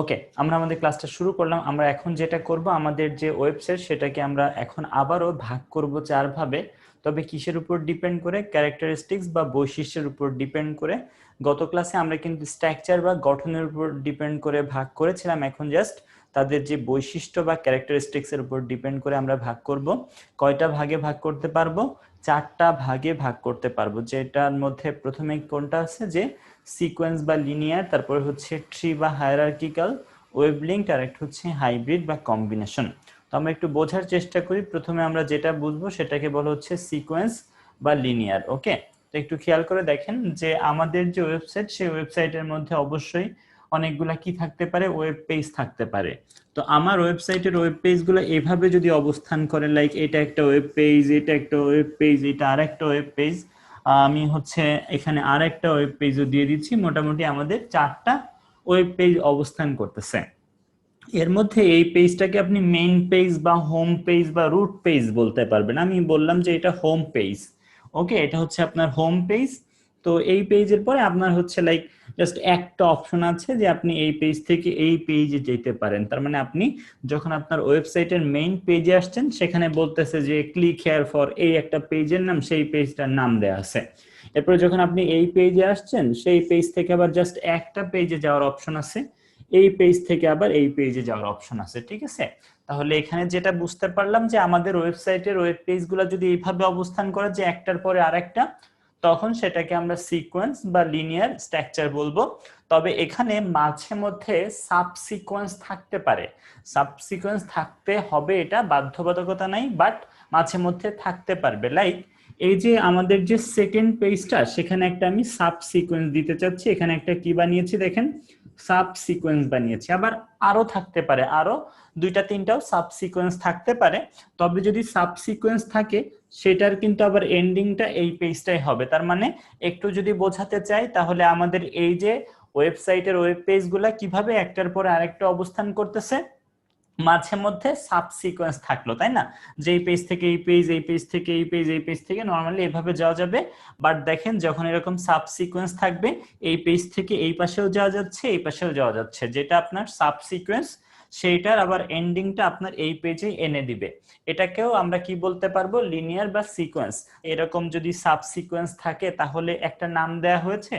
ওকে, আমরা আমাদের ক্লাসটা শুরু করলাম। আমরা এখন যেটা করব, আমাদের যে ওয়েবসাইট সেটাকে আমরা এখন আবারও ভাগ করব 4 ভাবে। তবে কিসের উপর ডিপেন্ড করে? ক্যারেক্টারিস্টিক্স বা বৈশিষ্ট্যের উপর ডিপেন্ড করে। গত ক্লাসে আমরা কিন্তু স্ট্রাকচার বা গঠনের উপর ডিপেন্ড করে ভাগ করেছিলাম, এখন জাস্ট তাদের যে বৈশিষ্ট্য বা ক্যারেক্টারিস্টিক্স এর উপর ডিপেন্ড করে আমরা ভাগ করব। কয়টা ভাগে ভাগ করতে পারবো? 4টা ভাগে ভাগ করতে পারবো, যেটার মধ্যে প্রথমে কোনটা আছে যে সিকোয়েন্স বা লিনিয়ার, তারপর হচ্ছে ট্রি বা হায়ারার্কিক্যাল, ওয়েব লিঙ্কড, আর একটা হচ্ছে হাইব্রিড বা কম্বিনেশন। তো আমরা একটু বোঝার চেষ্টা করি। প্রথমে আমরা যেটা বুঝবো সেটাকে বলা হচ্ছে সিকোয়েন্স বা লিনিয়ার। ওকে, তো একটু খেয়াল করে দেখেন যে আমাদের যে ওয়েবসাইট, সেই ওয়েবসাইটের মধ্যে অবশ্যই অনেকগুলা কি থাকতে পারে? ওয়েব পেজ থাকতে পারে। তো আমার ওয়েবসাইটের ওয়েব পেজগুলো এভাবে যদি অবস্থান করে, লাইক এটা একটা ওয়েব পেজ, এটা একটা ওয়েব পেজ, এটা আর একটা ওয়েব পেজ, আমি হচ্ছে এখানে আর একটা ওয়েব পেজও দিয়ে দিচ্ছি। মোটামুটি আমাদের 4টা ওয়েব পেজ অবস্থান করতেছে। এর মধ্যে এই পেজটাকে আপনি মেইন পেজ বা হোম পেজ বা রুট পেজ বলতে পারবেন। আমি বললাম যে এটা হোম পেজ। ওকে, এটা হচ্ছে আপনার হোম পেজ। তো এই পেজের পরে আপনার হচ্ছে লাইক জাস্ট একটা অপশন আছে যে আপনি এই পেজ থেকে এই পেজে যেতে পারেন। তার মানে আপনি যখন আপনার ওয়েবসাইটের মেইন পেজে আসছেন, সেখানে বলতেছে যে ক্লিক হেয়ার ফর এই একটা পেজের নাম, সেই পেজটার নাম দেয়া আছে। এরপরে যখন আপনি এই পেজে আসছেন, সেই পেজ থেকে আবার জাস্ট একটা পেজে যাওয়ার অপশন আছে, এই পেজ থেকে আবার এই পেজে যাওয়ার অপশন আছে। ঠিক আছে, তাহলে এখানে যেটা বুঝতে পারলাম যে আমাদের ওয়েবসাইটের ওয়েব পেজগুলো যদি এইভাবে অবস্থান করে যে একটার পরে আরেকটা, তখন সেটাকে আমরা সিকোয়েন্স বা লিনিয়ার স্ট্রাকচার বলবো। তবে এখানে মাঝে মধ্যে সাব সিকোয়েন্স থাকতে পারে। সাব সিকোয়েন্স থাকতে হবে, এটা বাধ্যবাধকতা নাই, বাট মাঝে মধ্যে থাকতে পারবে। লাইক এই যে আমাদের যে সেকেন্ড পেজটা, সেখানে একটা আমি সাব সিকোয়েন্স দিতে চাচ্ছি। এখানে একটা কি বানিয়েছি দেখেন, সাব সিকোয়েন্স বানিয়েছি। আবার আরো থাকতে পারে, আরো 2টা 3টাও সাব সিকোয়েন্স থাকতে পারে। তবে যদি সাব সিকোয়েন্স থাকে, সেটার কিন্তু আবার এন্ডিংটা এই পেজটাই হবে। তার মানে একটু যদি বোঝাতে চাই, তাহলে আমাদের এই যে ওয়েবসাইটের ওয়েব পেজগুলা কিভাবে একটার পরে আরেকটা অবস্থান করতেছে, মাঝে মধ্যে সাব সিকোয়েন্স থাকলো, তাই না? যে এই পেজ থেকে এই পেজ, এই পেজ থেকে এই পেজ, এই পেজ থেকে নরমালি এভাবে যাওয়া যাবে। বাট দেখেন যখন এরকম সাব সিকোয়েন্স থাকবে, এই পেজ থেকে এই পাশেও যাওয়া যাচ্ছে, এই পাশেও যাওয়া যাচ্ছে, যেটা আপনার সাব সিকোয়েন্স, সেইটার আবার এন্ডিংটা আপনার এই পেজে এনে দিবে। এটাকেও আমরা কি বলতে পারবো? লিনিয়ার বা সিকোয়েন্স। এরকম যদি সাব সিকোয়েন্স থাকে তাহলে একটা নাম দেয়া হয়েছে,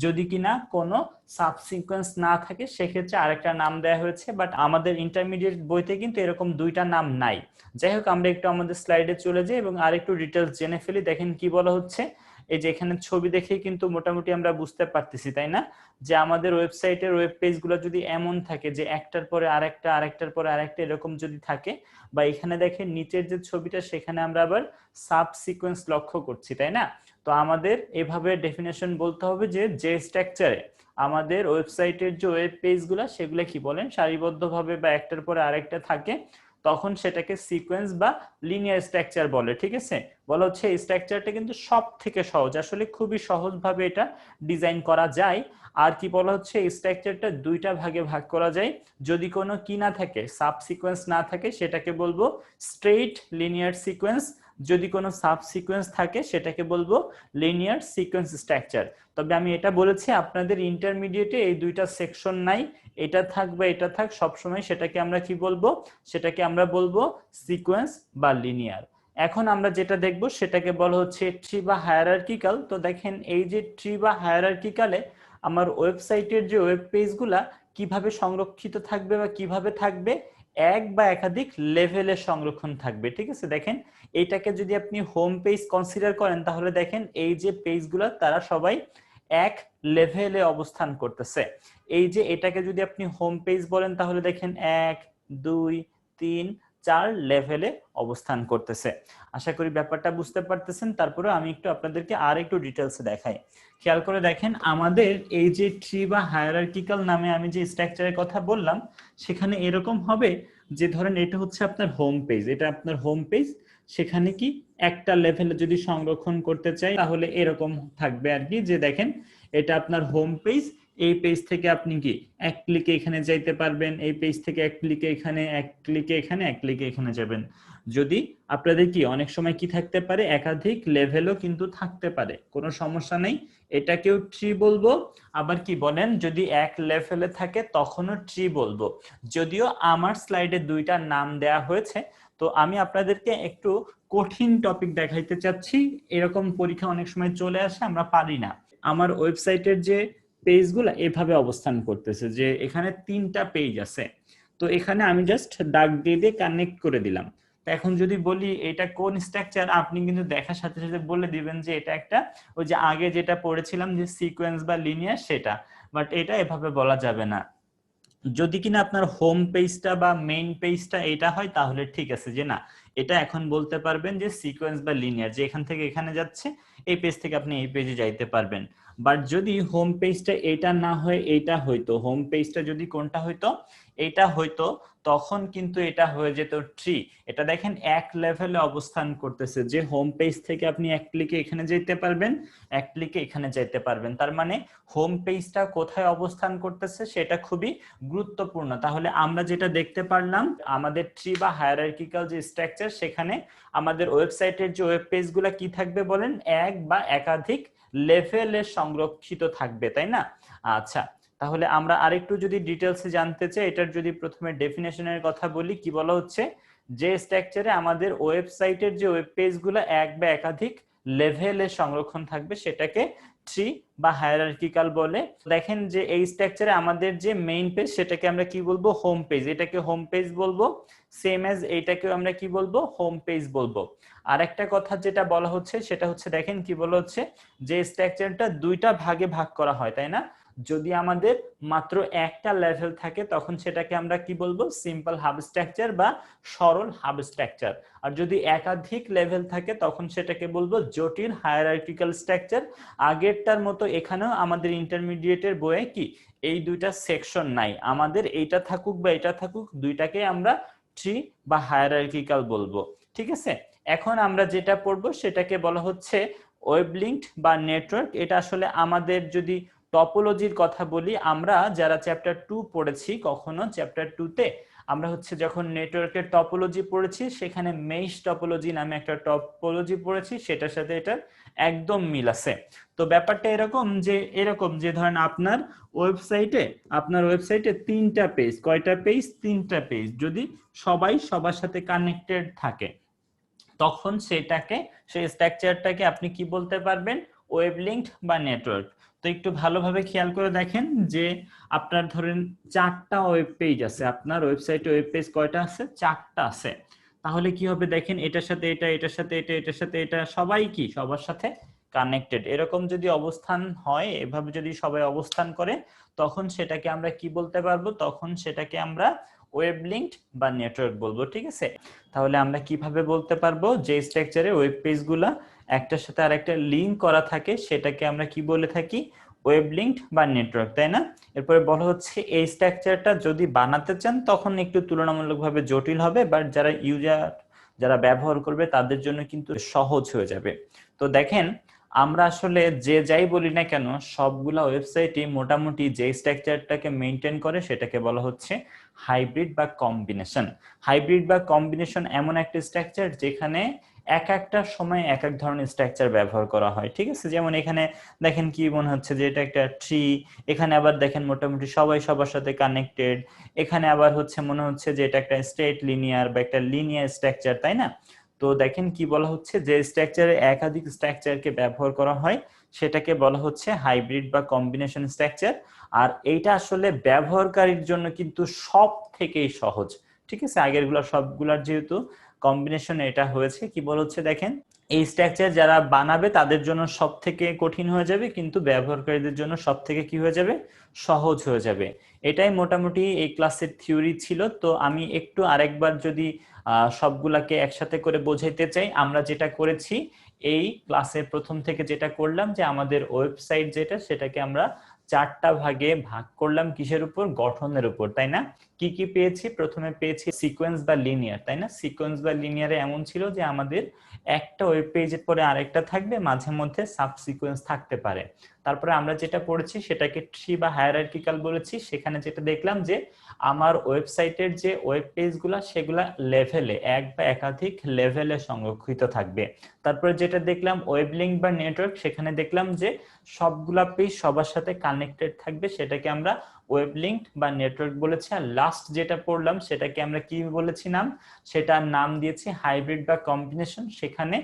যদি কিনা কোনো সাব সিকোয়েন্স না থাকে সেক্ষেত্রে আরেকটা নাম দেয়া হয়েছে। বাট আমাদের ইন্টারমিডিয়েট বইতে কিন্তু এরকম 2টা নাম নাই। যাই হোক, আমরা একটু আমাদের স্লাইডে চলে যাই এবং আরেকটু ডিটেলস জেনে ফেলি। দেখেন কি বলা হচ্ছে। এই যে এখানে ছবি দেখেই কিন্তু মোটামুটি আমরা বুঝতে পারতেছি, তাই না, যে আমাদের ওয়েবসাইটের ওয়েব পেজগুলো যদি এমন থাকে যে একটার পরে আরেকটা, আরেকটার পরে আরেকটা এরকম যদি থাকে, বা এখানে দেখেন নিচের যে ছবিটা, সেখানে আমরা আবার সাব সিকোয়েন্স লক্ষ্য করছি, তাই না? তো আমাদের এভাবে ডেফিনেশন বলতে হবে যে যে স্ট্রাকচারে আমাদের ওয়েবসাইটের যে ওয়েব পেজগুলো, সেগুলো কি বলেন, সারিবদ্ধভাবে বা একটার পরে আরেকটা থাকে, তখন সেটাকে সিকোয়েন্স বা লিনিয়ার স্ট্রাকচার বলে। ঠিক আছে, বলা হচ্ছে এই স্ট্রাকচারটা কিন্তু সব থেকে সহজ, আসলে খুবই সহজভাবে এটা ডিজাইন করা যায়। আর কি বলা হচ্ছে, এই স্ট্রাকচারটা 2টা ভাগে ভাগ করা যায়। যদি কোনো কি না থাকে, সাব সিকোয়েন্স না থাকে, সেটাকে বলবো স্ট্রেইট লিনিয়ার সিকোয়েন্স। যদি কোনো সাব সিকোয়েন্স থাকে, সেটাকে বলবো লিনিয়ার সিকোয়েন্স স্ট্রাকচার। তবে আমি এটা বলেছি, আপনাদের ইন্টারমিডিয়েটে এই 2টা সেকশন নাই, এটা থাক বা এটা থাক, সবসময় সেটাকে আমরা কি বলবো? সেটাকে আমরা বলবো সিকোয়েন্স বা লিনিয়ার। এখন আমরা যেটা দেখব সেটাকে বলা হচ্ছে ট্রি বা হায়ারার্কিক্যাল। তো দেখেন এই যে ট্রি বা হায়ারার্কিক্যালে আমার ওয়েবসাইটের যে ওয়েব পেজগুলা কিভাবে সংরক্ষিত থাকবে বা কিভাবে থাকবে, এক বা একাধিক লেভেলে সংরক্ষণ থাকবে। ঠিক আছে, দেখেন এইটাকে যদি আপনি হোম পেজ কনসিডার করেন, তাহলে দেখেন এই যে পেজগুলো তারা সবাই এক লেভেলে অবস্থান করতেছে। এই যে এটাকে যদি আপনি হোম পেজ বলেন, তাহলে দেখেন 1 2 3 4 লেভেলে অবস্থান করতেছে। আশা করি ব্যাপারটা বুঝতে পারতেছেন। তারপরে আমি একটু আপনাদেরকে আর একটু ডিটেলসে দেখাই। খেয়াল করে দেখেন, আমাদের এই যে ট্রি বা হায়ারার্কিক্যাল নামে আমি যে স্ট্রাকচারের কথা বললাম, সেখানে এরকম হবে যে ধরেন এটা হচ্ছে আপনার হোম পেজ, এটা আপনার হোম পেজ। সেখানে কি একটা লেভেলে যদি সংরক্ষণ করতে চাই, তাহলে এরকম থাকবে আর কি, যে দেখেন এটা আপনার হোম পেজ, এই পেজ থেকে আপনি কি এক ক্লিকে এখানে যাইতে পারবেন, এই পেজ থেকে এক ক্লিকে এখানে, এক ক্লিকে এখানে, এক ক্লিকে এখানে যাবেন। যদি আপনাদের কি অনেক সময় কি থাকতে পারে, একাধিক লেভেলও কিন্তু থাকতে পারে, কোনো সমস্যা নেই, এটাকেও ট্রি বলবো। আবার কি বলেন, যদি এক লেভেলে থাকে তখনও ট্রি বলবো। যদিও আমার স্লাইডে দুইটা নাম দেয়া হয়েছে, তো আমি আপনাদেরকে একটু কঠিন টপিক দেখাইতে চাচ্ছি, এরকম পরীক্ষা অনেক সময় চলে আসে, আমরা পারি না। আমার ওয়েবসাইটের যে পেজগুলো এভাবে অবস্থান করতেছে, যে এখানে 3টা পেজ আছে, তো এখানে আমি জাস্ট দাগ দিয়ে দিয়ে কানেক্ট করে দিলাম। তো এখন যদি বলি এটা কোন স্ট্রাকচার, আপনি কিন্তু দেখার সাথে সাথে বলে দিবেন যে এটা একটা, ওই যে আগে যেটা পড়েছিলাম যে সিকোয়েন্স বা লিনিয়ার, সেটা। বাট এটা এভাবে বলা যাবে না। যদি কিনা আপনার হোম পেজটা বা মেইন পেজটা এটা হয়, তাহলে ঠিক আছে, যে না এটা এখন বলতে পারবেন যে সিকোয়েন্স বা লিনিয়ার, যে এখান থেকে এখানে যাচ্ছে, এই পেজ থেকে আপনি এই পেজে যাইতে পারবেন। বাট যদি হোম পেজটা এটা না হয় এইটা হইতো, হোম পেজটা যদি কোনটা হইতো, এটা হইতো, তখন কিন্তু এটা হয়ে যেত ট্রি। এটা দেখেন এক লেভেলে অবস্থান করতেছে, যে হোম পেজ থেকে আপনি এক ক্লিকে এখানে যেতে পারবেন, এক ক্লিকে এখানে যেতে পারবেন। তার মানে হোম পেজটা কোথায় অবস্থান করতেছে সেটা খুবই গুরুত্বপূর্ণ। তাহলে আমরা যেটা দেখতে পারলাম, আমাদের ট্রি বা হায়ারার্কিক্যাল যে স্ট্রাকচার, সেখানে আমাদের ওয়েবসাইটের যে ওয়েব পেজগুলো কি থাকবে বলেন, এক বা একাধিক লেভেলে সংরক্ষিত থাকবে, তাই না? আচ্ছা, তাহলে আমরা আরেকটু যদি ডিটেলসে জানতে চাই, এটার যদি প্রথমে ডেফিনেশনের কথা বলি, কি বলা হচ্ছে, যে স্ট্রাকচারে আমাদের ওয়েবসাইটের যে ওয়েব পেজগুলো এক বা একাধিক লেভেলে সংরক্ষণ থাকবে, সেটাকে ট্রি বা হায়ারার্কিক্যাল বলে। দেখেন যে এই স্ট্রাকচারে আমাদের যে মেইন পেজ, সেটাকে আমরা কি বলবো, হোম পেজ, এটাকে হোম পেজ বলবো। সেম এজ এইটাকেও আমরা কি বলবো, হোম পেজ বলবো। আর একটা কথা যেটা বলা হচ্ছে, সেটা হচ্ছে দেখেন কি বলা হচ্ছে, যে স্ট্রাকচারটা দুইটা ভাগে ভাগ করা হয়, তাই না? যদি আমাদের মাত্র একটা লেভেল থাকে, তখন সেটাকে আমরা কি বলবো, সিম্পল হাব স্ট্রাকচার বা সরল হাব স্ট্রাকচার। আর যদি একাধিক লেভেল থাকে, তখন সেটাকে বলবো জটিল হায়ারার্কিক্যাল স্ট্রাকচার। আগেরটার মতো এখানেও আমাদের ইন্টারমিডিয়েটের বইয়ে কি এই দুইটা সেকশন নাই, আমাদের এইটা থাকুক বা এটা থাকুক, দুইটাকে আমরা ট্রি বা হায়ারার্কিক্যাল বলবো। ঠিক আছে, এখন আমরা যেটা পড়বো সেটাকে বলা হচ্ছে ওয়েব লিঙ্কড বা নেটওয়ার্ক। এটা আসলে আমাদের যদি টপোলজির কথা বলি, আমরা যারা চ্যাপ্টার 2 পড়েছি, কখনো চ্যাপ্টার 2 তে আমরা হচ্ছে যখন নেটওয়ার্কের টপোলজি পড়েছি, সেখানে মেশ টপোলজি নামে একটা টপোলজি পড়েছি, সেটার সাথে এটা একদম মিল আছে। তো ব্যাপারটা এরকম যে ধরেন আপনার ওয়েবসাইটে 3টা পেজ, কয়টা পেজ, 3টা পেজ, যদি সবাই সবার সাথে কানেক্টেড থাকে, তখন সেই স্ট্রাকচারটাকে আপনি কি বলতে পারবেন, ওয়েব লিঙ্কড বা নেটওয়ার্ক। তো একটু ভালোভাবে খেয়াল করে দেখেন যে আপনার ধরেন 4টা ওয়েব পেজ আছে, আপনার ওয়েবসাইটে ওয়েব পেজ কয়টা আছে, 4টা আছে। তাহলে কি হবে দেখেন, এটার সাথে এটা, এটার সাথে এটা, এটার সাথে এটা, সবাই কি সবার সাথে কানেক্টেড। এরকম যদি অবস্থান হয়, এভাবে যদি সবাই অবস্থান করে, তখন সেটাকে আমরা কি বলতে পারবো, তখন সেটাকে আমরা ওয়েব লিঙ্কড বা নেটওয়ার্ক বলবো। ঠিক আছে, তাহলে আমরা কিভাবে বলতে পারবো, যে স্ট্রাকচারে ওয়েব পেজগুলা একটার সাথে আরেকটা লিংক করা থাকে, সেটাকে আমরা কি বলে থাকি, ওয়েব লিঙ্কড বা নেটওয়ার্ক, তাই না? এরপরে বলা হচ্ছে এই স্ট্রাকচারটা যদি বানাতে চান, তখন একটু তুলনামূলকভাবে জটিল হবে, বাট যারা ব্যবহার করবে তাদের জন্য কিন্তু সহজ হয়ে যাবে। তো দেখেন, আমরা আসলে যে যাই বলি না কেন, সবগুলা ওয়েবসাইটই মোটামুটি যে স্ট্রাকচারটাকে মেনটেন করে, সেটাকে বলা হচ্ছে হাইব্রিড বা কম্বিনেশন। হাইব্রিড বা কম্বিনেশন এমন একটা স্ট্রাকচার যেখানে এক একটা সময় এক এক ধরনের স্ট্রাকচার ব্যবহার করা হয়। ঠিক আছে, যেমন এখানে দেখেন কি মনে হচ্ছে যে এটা একটা ট্রি, এখানে আবার দেখেন মোটামুটি সবাই সবার সাথে কানেক্টেড, এখানে আবার মনে হচ্ছে যে এটা একটা স্ট্রেট লিনিয়ার বা একটা লিনিয়ার স্ট্রাকচার, তাই না? তো দেখেন কি বলা হচ্ছে, যে স্ট্রাকচারে একাধিক স্ট্রাকচারকে ব্যবহার করা হয়, সেটাকে বলা হচ্ছে হাইব্রিড বা কম্বিনেশন স্ট্রাকচার। আর এইটা আসলে ব্যবহারকারীর জন্য কিন্তু সব থেকেই সহজ। ঠিক আছে, সবগুলার যেহেতু কম্বিনেশন এটা হয়েছে, কি বলা হচ্ছে দেখেন, এই স্ট্রাকচার যারা বানাবে তাদের জন্য সব থেকে কঠিন হয়ে যাবে, কিন্তু ব্যবহারকারীদের জন্য সব থেকে কি হয়ে যাবে, সহজ হয়ে যাবে। এটাই মোটামুটি এই ক্লাসের থিওরি ছিল। তো আমি একটু আরেকবার যদি সবগুলাকে একসাথে করে বোঝাইতে চাই, আমরা যেটা করেছি এই ক্লাসের প্রথম থেকে যেটা করলাম, যে আমাদের ওয়েবসাইট যেটা, সেটাকে আমরা চারটা ভাগে ভাগ করলাম কিসের উপর, গঠনের উপর, তাই না? কি কি পেয়েছি? প্রথমে পেয়েছি সিকোয়েন্স বা লিনিয়ার, তাই না? সিকোয়েন্স বা লিনিয়ারে এমন ছিল যে আমাদের একটা ওয়েব পেজের পরে আরেকটা থাকবে, মাঝে মধ্যে সাবসিকোয়েন্স থাকতে পারে। তারপরে আমরা যেটা পড়েছি সেটাকে ট্রি বা হায়ারার্কিক্যাল বলেছি। সেখানে যেটা দেখলাম যে আমার ওয়েবসাইটের যে ওয়েব পেজগুলা সেগুলা লেভেলে, এক বা একাধিক লেভেলে সংরক্ষিত থাকবে। তারপরে যেটা দেখলাম ওয়েব লিঙ্ক বা নেটওয়ার্ক, সেখানে দেখলাম যে সবগুলা পেজ সবার সাথে কানেক্টেড থাকবে, সেটাকে আমরা ওয়েব লিঙ্ক বা নেটওয়ার্ক বলেছি। আর লাস্ট যেটা পড়লাম সেটাকে আমরা কি বলেছি নাম, সেটার নাম দিয়েছি হাইব্রিড বা কম্বিনেশন। সেখানে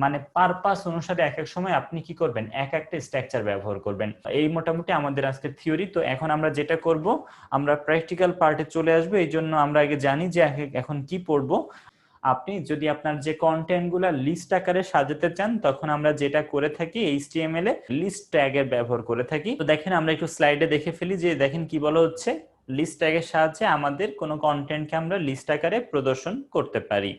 মানে পারপাস অনুসারে এক এক সময় আপনি কি করবেন, এক একটা স্ট্রাকচার ব্যবহার করবেন। এই মোটামুটি আমাদের আজকে থিওরি। তো এখন আমরা যেটা করব, আমরা প্র্যাকটিক্যাল পার্টে চলে আসবো। এই জন্য আমরা আগে জানি যে এখন কি পড়বো। আপনি যদি আপনার যে কন্টেন্ট গুলা লিস্ট আকারে সাজাতে চান, তখন আমরা যেটা করে থাকি HTML এ লিস্ট ট্যাগের ব্যবহার করে থাকি। তো দেখেন আমরা একটু স্লাইডে দেখে ফেলি যে দেখেন কি বলা হচ্ছে, লিস্ট ট্যাগের সাহায্যে আমাদের কোনো কন্টেন্টকে আমরা লিস্ট আকারে প্রদর্শন করতে পারি।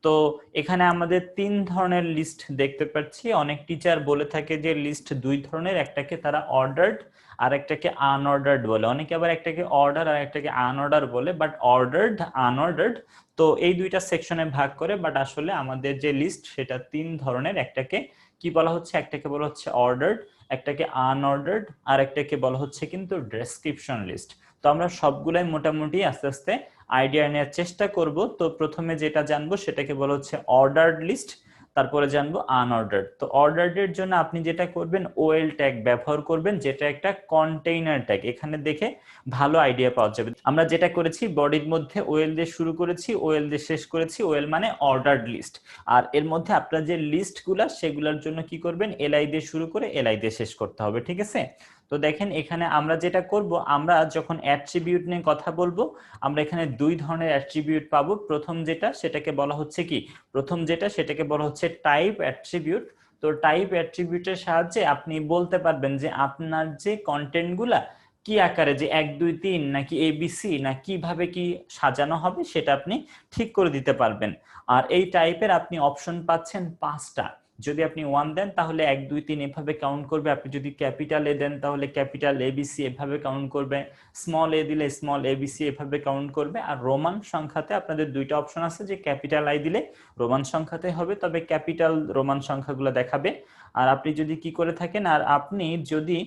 তো এখানে আমাদের 3 ধরনের লিস্ট দেখতে পাচ্ছি। অনেক টিচার বলে থাকে যে লিস্ট 2 ধরনের, একটাকে তারা অর্ডার্ড আর একটাকে আনঅর্ডার্ড বলে। অনেকে আবার একটাকে অর্ডার আর একটাকে আনঅর্ডার বলে, বাট অর্ডার্ড আনঅর্ডার্ড তো এই দুইটা সেকশনে ভাগ করে। বাট আসলে আমাদের যে লিস্ট সেটা 3 ধরনের। একটাকে কি বলা হচ্ছে, একটাকে বলা হচ্ছে অর্ডার্ড, একটাকে আনঅর্ডার্ড, আর একটাকে বলা হচ্ছে কিন্তু ডেসক্রিপশন লিস্ট। তো আমরা সবগুলাই মোটামুটি আস্তে আস্তে আইডিয়া নেওয়ার চেষ্টা করব। তো প্রথমে যেটা জানবো সেটাকে বলা হচ্ছে অর্ডার্ড লিস্ট, তারপরে জানবো আনঅর্ডার্ড। তো অর্ডার্ড এর জন্য আপনি যেটা করবেন ওএল ট্যাগ ব্যবহার করবেন, যেটা একটা কন্টেইনার ট্যাগ। এখানে দেখে ভালো আইডিয়া পাওয়া যাবে। আমরা যেটা করেছি বডির মধ্যে ওএল দিয়ে শুরু করেছি, ওএল দিয়ে শেষ করেছি। ওএল মানে অর্ডার্ড লিস্ট। আর এর মধ্যে আপনার যে লিস্টগুলা সেগুলোর জন্য কি করবেন, এলআই দিয়ে শুরু করে এলআই দিয়ে শেষ করতে হবে, ঠিক আছে? তো দেখেন এখানে আমরা যেটা করব, আমরা যখন অ্যাট্রিবিউট নিয়ে কথা বলবো, আমরা এখানে 2 ধরনের অ্যাট্রিবিউট পাবো। প্রথম যেটা সেটাকে বলা হচ্ছে কি, প্রথম যেটা সেটাকে বলা হচ্ছে টাইপ অ্যাট্রিবিউট। তো টাইপ অ্যাট্রিবিউটের সাহায্যে আপনি বলতে পারবেন যে আপনার যে কন্টেন্টগুলা কি আকারে, যে 1 2 3 নাকি এবিসি না কিভাবে কি সাজানো হবে সেটা আপনি ঠিক করে দিতে পারবেন। আর এই টাইপের আপনি অপশন পাচ্ছেন 5টা। যদি আপনি 1 দেন তাহলে 1 2 3 এভাবে কাউন্ট করবে। আপনি যদি ক্যাপিটাল এ দেন তাহলে ক্যাপিটাল এবিসি এভাবে কাউন্ট করবে। স্মল এ দিলে স্মল এবিসি এভাবে কাউন্ট করবে। আর রোমান সংখ্যাতে আপনাদের 2টা অপশন আছে, যে ক্যাপিটাল আই দিলে রোমান সংখ্যাতে হবে, তবে ক্যাপিটাল রোমান সংখ্যাগুলো দেখাবে। আর আপনি যদি কি করে থাকেন, আর আপনি যদি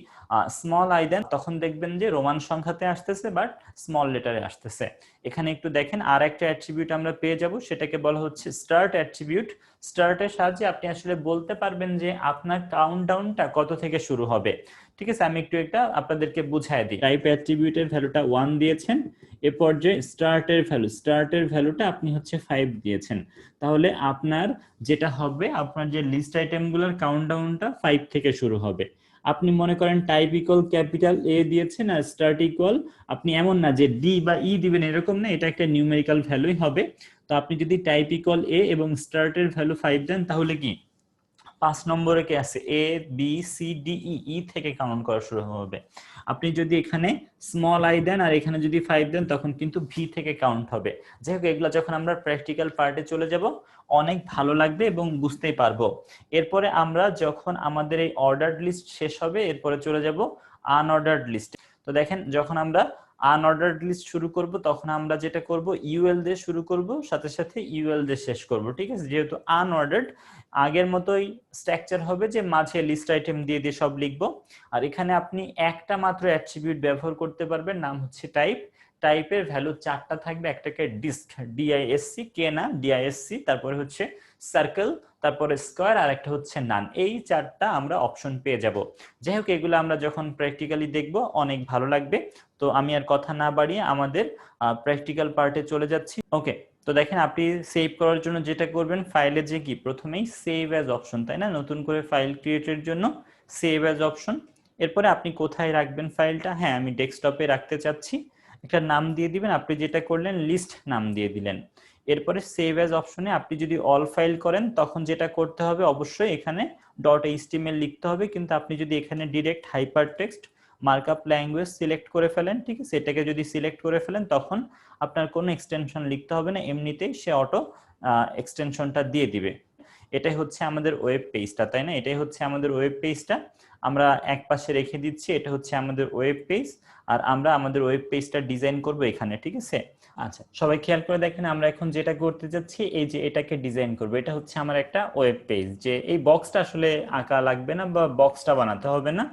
স্মল আই দেন তখন দেখবেন যে রোমান সংখ্যাতে আসতেছে বাট স্মল লেটারে আসতেছে। এখানে একটু দেখেন আর একটা অ্যাট্রিবিউট আমরা পেয়ে যাব, সেটাকে বলা হচ্ছে স্টার্ট অ্যাট্রিবিউট। স্টার্টের সাহায্যে আপনি আসলে বলতে পারবেন যে আপনার কাউন্টডাউনটা কত থেকে শুরু হবে, ঠিক আছে? আমি একটু এটা আপনাদেরকে বুঝাই দিই। টাইপ অ্যাট্রিবিউটের ভ্যালুটা 1 দিয়েছেন, এ পর্যায়ে স্টার্টের ভ্যালুটা আপনি হচ্ছে 5 দিয়েছেন। তাহলে আপনার যেটা হবে, আপনার যে লিস্ট আইটেমগুলোর কাউন্টডাউনটা 5 থেকে শুরু হবে। আপনি মনে করেন টাইপ ইকুয়াল ক্যাপিটাল এ দিয়েছেন আর স্টার্ট ইকুয়াল, আপনি এমন না যে ডি বা ই দিবেন, এরকম না, এটা একটা নিউমেরিক্যাল ভ্যালুই হবে। তো আপনি যদি টাইপ ইকুয়াল এ এবং স্টার্টের ভ্যালু 5 দেন তাহলে কি 5 নম্বরে কি আছে, A B C D E, ই থেকে কাউন্ট করা শুরু হবে। আপনি যদি এখানে স্মল আই দেন আর এখানে যদি 5 দেন তখন কিন্তু ভি থেকে কাউন্ট হবে। যাই হোক, এগুলো যখন আমরা প্র্যাকটিক্যাল পার্টে চলে যাব অনেক ভালো লাগবে এবং বুঝতেই পারবো। এরপরে আমরা যখন আমাদের এই অর্ডার্ড লিস্ট শেষ হবে, এরপরে চলে যাব আনঅর্ডার্ড লিস্ট। তো দেখেন যখন আমরা আনঅর্ডার্ড লিস্ট শুরু করব তখন আমরা যেটা করব ইউএল দিয়ে শুরু করব, সাথে সাথে ইউএল দিয়ে শেষ করব, ঠিক আছে? যেহেতু আনঅর্ডার্ড, আগের মতোই স্ট্রাকচার হবে যে মাঝে লিস্ট আইটেম দিয়ে দিয়ে সব লিখবো। আর এখানে আপনি একটা মাত্র অ্যাট্রিবিউট ব্যবহার করতে পারবেন, নাম হচ্ছে টাইপ। টাইপের ভ্যালু 4টা থাকবে, একটাকে ডিস্ক, ডিআইএসসি, কে না ডিআইএসসি, তারপরে হচ্ছে সার্কেল, তারপরে স্কোয়ার, আর একটা হচ্ছে নান। এই 4টা আমরা অপশন পেয়ে যাব। যাই হোক, এগুলো আমরা যখন প্র্যাকটিক্যালি দেখব অনেক ভালো লাগবে। তো আমি আর কথা না বাড়িয়ে আমাদের প্র্যাকটিক্যাল পার্টে চলে যাচ্ছি। ওকে, তো দেখেন আপনি সেভ করার জন্য যেটা করবেন, ফাইলে যে কি প্রথমেই সেভ অ্যাজ অপশন, তাই না? নতুন করে ফাইল ক্রিয়েটের জন্য সেভ অ্যাজ অপশন। এরপরে আপনি কোথায় রাখবেন ফাইলটা? হ্যাঁ, আমি ডেস্কটপে রাখতে চাচ্ছি। একটা নাম দিয়ে দিবেন, আপনি যেটা করলেন লিস্ট নাম দিয়ে দিলেন। এরপরে সেভ অ্যাজ অপশনে আপনি যদি অল ফাইল করেন তখন যেটা করতে হবে, অবশ্যই এখানে .html লিখতে হবে। কিন্তু আপনি যদি এখানে direct hypertext markup language select করে ফেলেন, ঠিক আছে, এটাকে যদি সিলেক্ট করে ফেলেন তখন আপনার কোনো এক্সটেনশন লিখতে হবে না, এমনিতেই সে অটো এক্সটেনশনটা দিয়ে দিবে। এটাই হচ্ছে আমাদের ওয়েব পেজটা, তাই না? এটাই হচ্ছে আমাদের ওয়েব পেজটা। আমরা এক পাশে রেখে দিচ্ছি, এটা হচ্ছে আমাদের ওয়েব পেজ, আর আমরা আমাদের ওয়েব পেজটা ডিজাইন করব এখানে, ঠিক আছে? আচ্ছা, সবাই খেয়াল করে দেখেন, আমরা এখন যেটা করতে যাচ্ছি এই যে এটাকে ডিজাইন করব, এটা হচ্ছে আমার একটা ওয়েব পেজ। যে এই বক্সটা আসলে আঁকা লাগবে না বা বক্সটা বানাতে হবে না।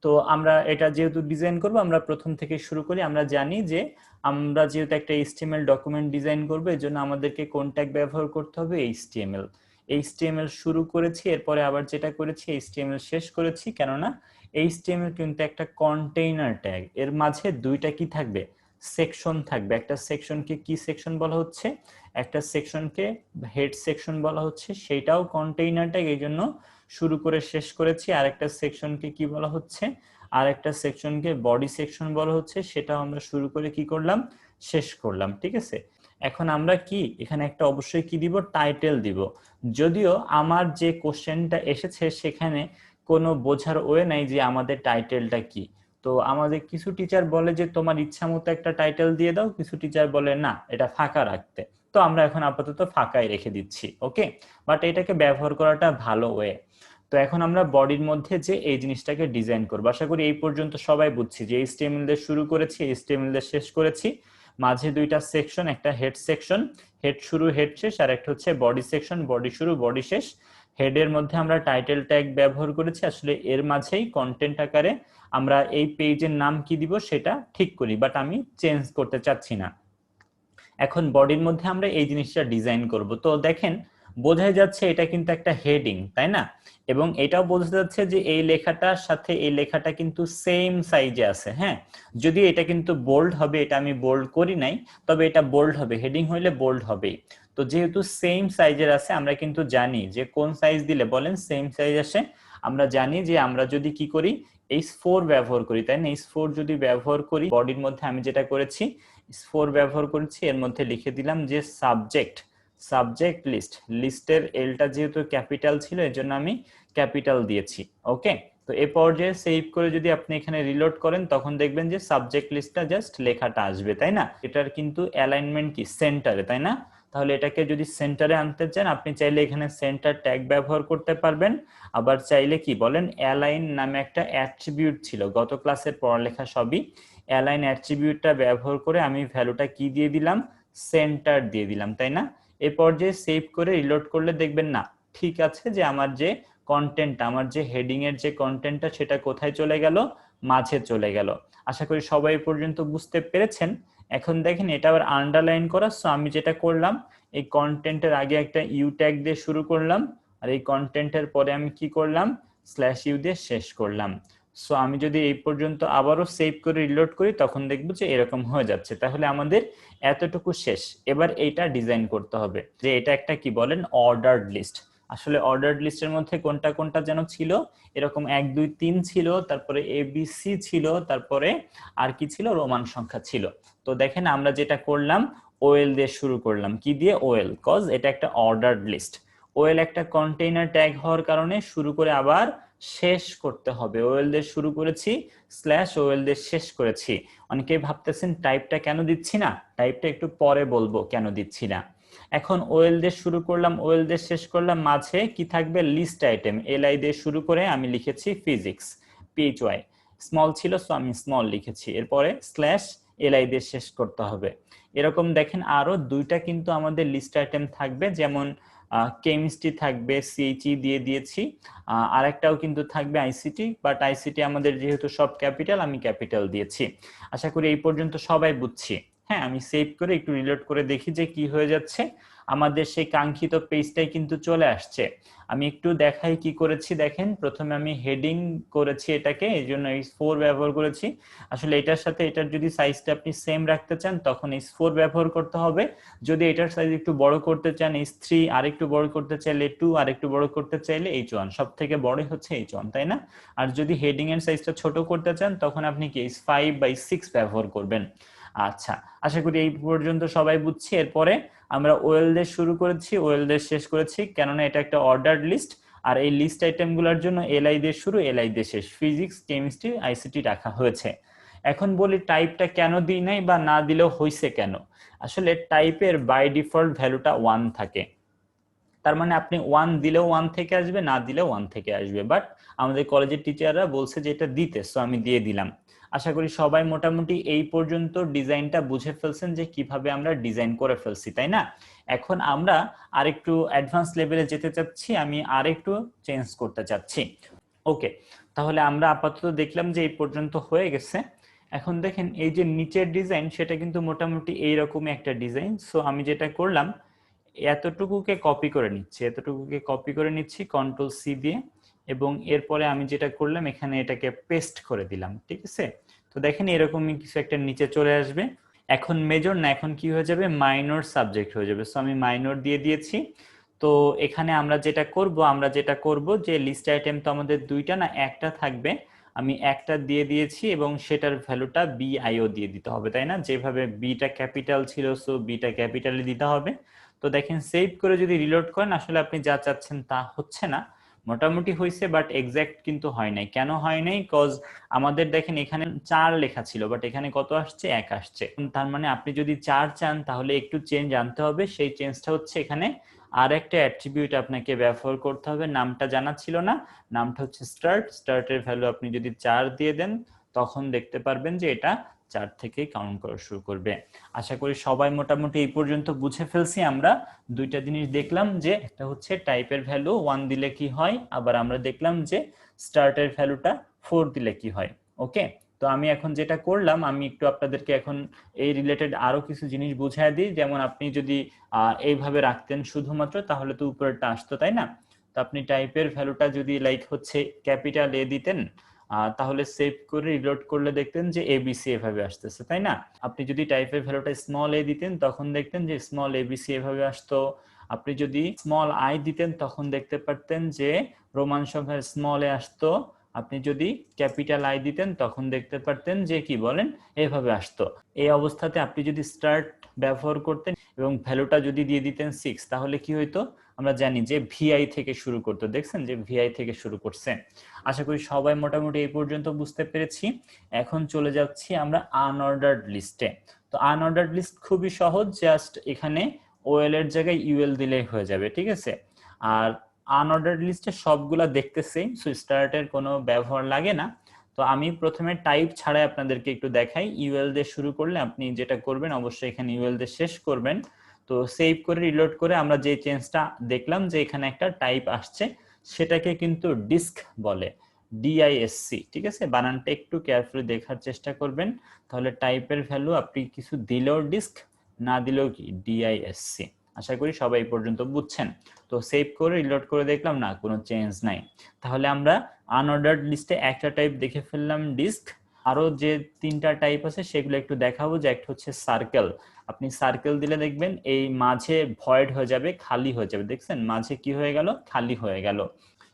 তো আমরা এটা যেহেতু ডিজাইন করব, আমরা প্রথম থেকে শুরু করি। আমরা জানি যে আমরা যেহেতু একটা এইচটিএমএল ডকুমেন্ট ডিজাইন করব, এর জন্য আমাদেরকে কোন ট্যাগ ব্যবহার করতে হবে? এইচটিএমএল। এইচটিএমএল শুরু করেছি, এরপরে আবার যেটা করেছি এইচটিএমএল শেষ করেছি, কেননা এইচটিএমএল কিন্তু একটা কন্টেইনার ট্যাগ, এর মাঝে দুইটা কি থাকবে? সেকশন থাকবে। একটা সেকশনকে কি সেকশন বলা হচ্ছে? একটা সেকশনকে হেড সেকশন বলা হচ্ছে, সেইটাও কন্টেইনার ট্যাগ, এই জন্য শুরু করে শেষ করেছি। আরেকটা সেকশনকে কি বলা হচ্ছে? আরেকটা সেকশনকে বডি সেকশন বলা হচ্ছে, সেটাও আমরা শুরু করে কি করলাম? শেষ করলাম, ঠিক আছে? এখন আমরা কি এখানে একটা অবশ্যই কি দিব? টাইটেল দিব। যদিও আমার যে কোশ্চেনটা এসেছে সেখানে কোনো বোঝার ওয়ে নাই যে আমাদের টাইটেলটা কি। তো আমাদের কিছু টিচার বলে যে তোমার ইচ্ছা মতো একটা টাইটেল দিয়ে দাও, কিছু টিচার বলে না, এটা ফাঁকা রাখতে। তো আমরা এখন আপাতত ফাঁকাই রেখে দিচ্ছি, ওকে? বাট এটাকে ব্যবহার করাটা ভালো ওয়ে। তো এখন আমরা বডির মধ্যে যে এই জিনিসটাকে ডিজাইন করবো, আশা করি এই পর্যন্ত সবাই বুঝছি যে এইচটিএমএল দিয়ে শুরু করেছি, এইচটিএমএল দিয়ে শেষ করেছি, মাঝে দুইটা সেকশন, একটা হেড সেকশন, হেড শুরু হেড শেষ, আর একটা হচ্ছে বডি সেকশন, বডি শুরু বডি শেষ। হেডের মধ্যে আমরা টাইটেল ট্যাগ ব্যবহার করেছি, আসলে এর মাঝেই কন্টেন্ট আকারে আমরা এই পেজের নাম কি দিব সেটা ঠিক করি, বাট আমি চেঞ্জ করতে চাচ্ছি না। এখন বডির মধ্যে আমরা এই জিনিসটা ডিজাইন করব। তো দেখেন, বোঝাই যাচ্ছে এটা কিন্তু একটা হেডিং, তাই না? এবং এটাও বোঝা যাচ্ছে যে এই লেখাটার সাথে এই লেখাটা কিন্তু সেম সাইজে আছে। হ্যাঁ, যদি এটা কিন্তু বোল্ড হবে, এটা আমি বোল্ড করি নাই, তবে এটা বোল্ড হবে, হেডিং হইলে বোল্ড হবেই। তো যেহেতু সেম সাইজের আছে, আমরা কিন্তু জানি যে কোন সাইজ দিলে বলেন সেম সাইজ আসে। আমরা জানি যে আমরা যদি কি করি, H4 ব্যবহার করি, তাই না? H4 যদি ব্যবহার করি, বডির মধ্যে আমি যেটা করেছি H4 ব্যবহার করেছি, এর মধ্যে লিখে দিলাম যে সাবজেক্ট, সাবজেক্ট লিস্ট, লিস্টের এলটা যেহেতু ক্যাপিটাল ছিল এর জন্য আমি ক্যাপিটাল দিয়েছি, ওকে? তো এই পর্যায়ে সেভ করে যদি আপনি এখানে রিলোড করেন, তখন দেখবেন যে সাবজেক্ট লিস্টটা জাস্ট লেখাটা আসবে, তাই না? এটার কিন্তু অ্যালাইনমেন্ট কি? সেন্টারে, তাই না? তাহলে এটাকে যদি সেন্টারে আনতে চান, আপনি চাইলে এখানে সেন্টার ট্যাগ ব্যবহার করতে পারবেন। আবার চাইলে কি বলেন, অ্যালাইন নামে একটা অ্যাট্রিবিউট ছিল, গত ক্লাসের পড়ালেখা সবই। অ্যালাইন অ্যাট্রিবিউটটা ব্যবহার করে আমি ভ্যালুটা কি দিয়ে দিলাম? সেন্টার দিয়ে দিলাম, তাই না? এই পর্যায়ে সেভ করে রিলোড করলে দেখবেন না ঠিক আছে, যে আমার যে কন্টেন্ট, আমার যে হেডিং এর যে কন্টেন্টটা, সেটা কোথায় চলে গেল? মাঝে চলে গেল। আশা করি সবাই পর্যন্ত বুঝতে পেরেছেন। এখন দেখেন, এটা আবার আন্ডারলাইন করা, সো আমি যেটা করলাম, এই কন্টেন্টের আগে একটা ইউ ট্যাগ দিয়ে শুরু করলাম, আর এই কন্টেন্টের পরে আমি কি করলাম? স্ল্যাশ ইউ দিয়ে শেষ করলাম। সো আমি যদি এই পর্যন্ত আবারও সেভ করে রিলোড করি, তখন দেখবো যে এরকম হয়ে যাচ্ছে। তাহলে আমাদের এতটুকু শেষ। এবার এইটা ডিজাইন করতে হবে, যে এটা একটা কি বলেন, অর্ডার্ড লিস্ট। আসলে অর্ডার্ড লিস্টের মধ্যে কোনটা কোনটা যেন ছিল, এরকম 1 2 3 ছিল, তারপরে ABC ছিল, তারপরে আর কি ছিল? রোমান সংখ্যা ছিল। তো দেখেন, আমরা যেটা করলাম, ওএল দিয়ে শুরু করলাম। কি দিয়ে? ওএল, কজ এটা একটা অর্ডার্ড লিস্ট। ওএল একটা কন্টেইনার ট্যাগ হওয়ার কারণে শুরু করে আবার শেষ করতে হবে। ওএল দিয়ে শুরু করেছি, স্ল্যাশ ওএল দিয়ে শেষ করেছি। অনেকেই ভাবতেছেন টাইপটা কেন দিচ্ছি না, টাইপটা একটু পরে বলবো কেন দিচ্ছি না। এখন ওএল দিয়ে শুরু করলাম, ওএল দিয়ে শেষ করলাম, মাঝে কি থাকবে? List item. এলআই দিয়ে শুরু করে আমি লিখেছি ফিজিক্স, PHY, স্মল ছিল সো আমি স্মল লিখেছি। এরপরে স্ল্যাশ এলআই দিয়ে শেষ করতে হবে। এরকম দেখেন আরো দুইটা কিন্তু আমাদের লিস্ট আইটেম থাকবে, যেমন কেমিস্ট্রি থাকবে, সিএইচই দিয়ে দিয়েছি। আরেকটাও কিন্তু থাকবে আইসিটি, বাট আইসিটি আমাদের যেহেতু সব ক্যাপিটাল, আমি ক্যাপিটাল দিয়েছি। আশা করি এই পর্যন্ত সবাই বুঝছি। হ্যাঁ, আমি সেভ করে একটু রিলোড করে দেখি যে কি হয়ে যাচ্ছে। আমাদের সেই কাঙ্ক্ষিত পেজটাই কিন্তু চলে আসছে। আমি একটু দেখাই কি করেছি। দেখেন, প্রথমে আমি হেডিং করেছি এটাকে, এই জন্য H4 ব্যবহার করেছি। আসলে এটার সাথে এটার যদি সাইজটা আপনি সেম রাখতে চান, তখন H4 ব্যবহার করতে হবে। যদি এটার সাইজ একটু বড় করতে চান, H3, আর একটু বড় করতে চাইলে 2, আর একটু বড় করতে চাইলে H1, সব থেকে বড় হচ্ছে H1, তাই না? আর যদি হেডিং এর সাইজটা ছোট করতে চান, তখন আপনি কি H5/6 ব্যবহার করবেন। আচ্ছা, আশা করি এই পর্যন্ত সবাই বুঝছি। এরপরে আমরা ওয়েল দিয়ে শুরু করেছি, ওয়েল দিয়ে শেষ করেছি, কেননা এটা একটা অর্ডার্ড লিস্ট। আর এই লিস্ট আইটেম গুলোর জন্য এলআই দিয়ে শুরু, এলআই দিয়ে শেষ, ফিজিক্স, কেমিস্ট্রি, আইসিটি রাখা হয়েছে। এখন বলি টাইপটা কেন দিই নাই, বা না দিলেও হয়েছে কেন? আসলে টাইপের বাই ডিফল্ট ভ্যালুটা 1 থাকে। তার মানে আপনি 1 দিলেও 1 থেকে আসবে, না দিলেও 1 থেকে আসবে, বাট আমাদের কলেজের টিচাররা বলছে যে এটা দিতে, সো আমি দিয়ে দিলাম। আশা করি সবাই মোটামুটি এই পর্যন্ত ডিজাইনটা বুঝে ফেলছেন যে কিভাবে আমরা ডিজাইন করে ফেলছি, তাই না? এখন আমরা আরেকটু অ্যাডভান্স লেভেলে যেতে চাচ্ছি, আমি আরেকটু চেঞ্জ করতে চাচ্ছি। ওকে, তাহলে আমরা আপাতত দেখলাম যে এই পর্যন্ত হয়ে গেছে। এখন দেখেন এই যে নিচের ডিজাইন, সেটা কিন্তু মোটামুটি এইরকমই একটা ডিজাইন। সো আমি যেটা করলাম, এতটুকুকে কপি করে নিচ্ছি, এতটুকুকে কপি করে নিচ্ছি কন্ট্রোল সি দিয়ে, এবং এরপরে আমি যেটা করলাম এখানে এটাকে পেস্ট করে দিলাম, ঠিক আছে? তো দেখেন এরকমই কিছু একটা নিচে চলে আসবে। এখন মেজর না, এখন কি হয়ে যাবে, মাইনর সাবজেক্ট হয়ে যাবে। সো আমি মাইনর দিয়ে দিয়েছি। তো এখানে আমরা যেটা করব যে লিস্ট আইটেম তো আমাদের দুইটা না, একটা থাকবে। আমি একটা দিয়ে দিয়েছি এবং সেটার ভ্যালুটা বিআইও দিয়ে দিতে হবে, তাই না? যেভাবে বিটা ক্যাপিটাল ছিল, সো বিটা ক্যাপিটালে দিতে হবে। তো দেখেন সেভ করে যদি রিলোড করেন, আসলে আপনি যা চাচ্ছেন তা হচ্ছে না। মোটামুটি হয়েছে, বাট এক্সাক্ট কিন্তু হয় নাই। কেন হয় নাই? কজ আমাদের দেখেন এখানে 4 লেখা ছিল, বাট এখানে কত আসছে, 1 আসছে। তার মানে আপনি যদি 4 চান তাহলে একটু চেঞ্জ আনতে হবে। সেই চেঞ্জটা হচ্ছে এখানে আর একটা অ্যাট্রিবিউট আপনাকে ব্যবহার করতে হবে, নামটা জানা ছিল না, নামটা হচ্ছে স্টার্টের ভ্যালু আপনি যদি 4 দিয়ে দেন, তখন দেখতে পারবেন যে এটা 4 থেকেই কাউন্ট করা শুরু করবে। আশা করি সবাই মোটামুটি এই পর্যন্ত বুঝে ফেলছি। আমরা দুইটা জিনিস দেখলাম, যে একটা হচ্ছে টাইপের ভ্যালু 1 দিলে কি হয়, আবার আমরা দেখলাম যে স্টার্টের ভ্যালুটা 4 দিলে কি হয়। ওকে, তো আমি এখন যেটা করলাম, আমি একটু আপনাদেরকে এখন এই রিলেটেড আরো কিছু জিনিস বুঝাই দিই। যেমন আপনি যদি এইভাবে রাখতেন শুধুমাত্র, তাহলে তো উপরেরটা আসতো, তাই না? তো আপনি টাইপের ভ্যালুটা যদি লাইক হচ্ছে ক্যাপিটাল এ দিতেন, তাহলে সেভ করে রিলোড করলে দেখতেন যে এবিসি এভাবে আসতেছে, তাই না? আপনি যদি টাইপের ভ্যালুটা স্মল এ দিতেন, তখন দেখতেন যে স্মল এবিসি এভাবে আসতো। আপনি যদি স্মল আই দিতেন, তখন দেখতে পারতেন যে রোমান সংখ্যার স্মল এ আসতো। আপনি যদি ক্যাপিটাল আই দিতেন, তখন দেখতে পারতেন যে কি বলেন, এভাবে আসতো। এই অবস্থাতে আপনি যদি স্টার্ট ব্যবহার করতেন এবং ভ্যালুটা যদি দিয়ে দিতেন 6, তাহলে কি হইতো? আমরা জানি যে ভিআই থেকে শুরু করতো। দেখছেন যে ভিআই থেকে শুরু করছে। আশা করি সবাই মোটামুটি এই পর্যন্ত বুঝতে পেরেছি। এখন চলে যাচ্ছি আমরা আনঅর্ডার্ড লিস্টে। তো আনঅর্ডার্ড লিস্ট খুবই সহজ, জাস্ট এখানে ওএল এর জায়গায় ইউএল দিলেই হয়ে যাবে, ঠিক আছে? আর আনঅর্ডার্ড লিস্টে সবগুলা দেখতে সেম, সো স্টার্টের কোনো ব্যবহার লাগে না। তো আমি প্রথমে টাইপ ছাড়াই আপনাদেরকে একটু দেখাই। ইউএল দিয়ে শুরু করলে আপনি যেটা করবেন, অবশ্যই এখানে ইউএল দিয়ে শেষ করবেন। তো সেভ করে রিলোড করে আমরা যে চেঞ্জটা দেখলাম যে এখানে একটা টাইপ আসছে, সেটাকে কিন্তু ডিস্ক বলে, ডিআইএসসি, ঠিক আছে? বানানটা একটু কেয়ারফুলি দেখার চেষ্টা করবেন, তাহলে টাইপের ভ্যালু আপনি কিছু দিলেও ডিস্ক, না দিলেও কি ডিআইএসসি। আশা করি সবাই এই পর্যন্ত বুঝছেন। তো সেভ করে রিলোড করে দেখলাম না, কোনো চেঞ্জ নাই। তাহলে আমরা আনঅর্ডার্ড লিস্টে একটা টাইপ দেখে ফেললাম, ডিস্ক। আরো যে 3টা টাইপ আছে সেগুলো একটু দেখাবো। যে একটা হচ্ছে সার্কেল। আপনি সার্কেল দিলে দেখবেন এই মাঝে ভয়েড হয়ে যাবে, খালি হয়ে যাবে। দেখছেন মাঝে কি হয়ে গেল, খালি হয়ে গেল।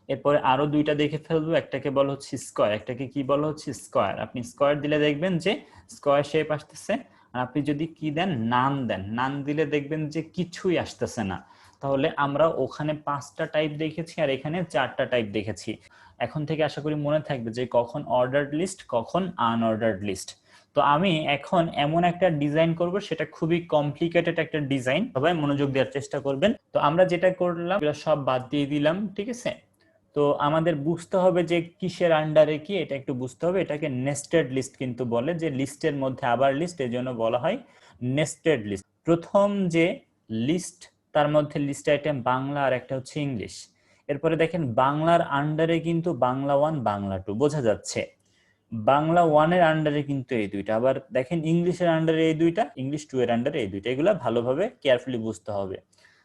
এরপরে আরো 2টা দেখে ফেলবো, একটাকে বলা হচ্ছে স্কয়ার, একটাকে কি বলা হচ্ছে, স্কয়ার। আপনি স্কয়ার দিলে দেখবেন যে স্কয়ার শেপ আসতেছে। আর আপনি যদি কি দেন, নান দেন, নান দিলে দেখবেন যে কিছুই আসতেছে না। তাহলে আমরা ওখানে 5টা টাইপ দেখেছি আর এখানে 4টা টাইপ দেখেছি। এখন থেকে আশা করি মনে থাকবে যে কখন অর্ডার্ড লিস্ট, কখন আনঅর্ডার্ড লিস্ট। তো আমি এখন এমন একটা ডিজাইন করব, সেটা খুবই কমপ্লিকেটেড একটা ডিজাইন, সবাই মনোযোগ দেওয়ার চেষ্টা করবেন। তো আমরা যেটা করলাম সব বাদ দিয়ে দিলাম, ঠিক আছে? তো আমাদের বুঝতে হবে যে কিসের আন্ডারে কি, এটা একটু বুঝতে হবে। এটাকে নেস্টেড লিস্ট কিন্তু বলে, যে লিস্টের মধ্যে আবার লিস্ট, এর জন্য বলা হয় নেস্টেড লিস্ট। প্রথম যে লিস্ট, তার মধ্যে লিস্ট আইটেম বাংলা আর একটা হচ্ছে ইংলিশ। এরপরে দেখেন বাংলার আন্ডারে কিন্তু বাংলা 1, বাংলা 2 বোঝা যাচ্ছে। বাংলা 1 এর আন্ডারে কিন্তু এই দুইটা, আবার দেখেন ইংলিশের আন্ডারে এই দুইটা, ইংলিশ 2 এর আন্ডারে এই দুইটা। এগুলো ভালোভাবে কেয়ারফুলি বুঝতে হবে।